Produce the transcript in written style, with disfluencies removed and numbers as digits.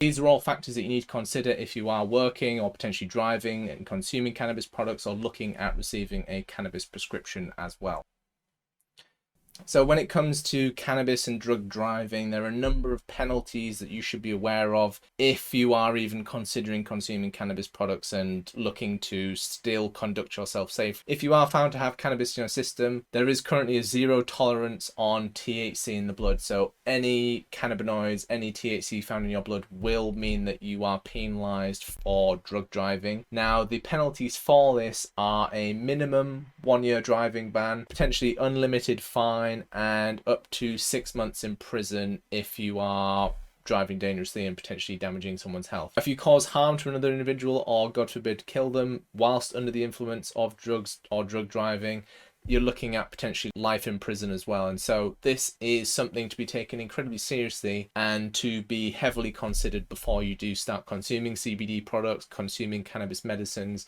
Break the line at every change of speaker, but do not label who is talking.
These are all factors that you need to consider if you are working or potentially driving and consuming cannabis products or looking at receiving a cannabis prescription as well. So when it comes to cannabis and drug driving, there are a number of penalties that you should be aware of if you are even considering consuming cannabis products and looking to still conduct yourself safe. If you are found to have cannabis in your system, there is currently a zero tolerance on THC in the blood. So any cannabinoids, any THC found in your blood will mean that you are penalized for drug driving. Now, the penalties for this are a minimum 1-year driving ban, potentially unlimited fine, and up to 6 months in prison if you are driving dangerously and potentially damaging someone's health. If you cause harm to another individual or, God forbid, kill them whilst under the influence of drugs or drug driving, you're looking at potentially life in prison as well. And so this is something to be taken incredibly seriously and to be heavily considered before you do start consuming CBD products, consuming cannabis medicines,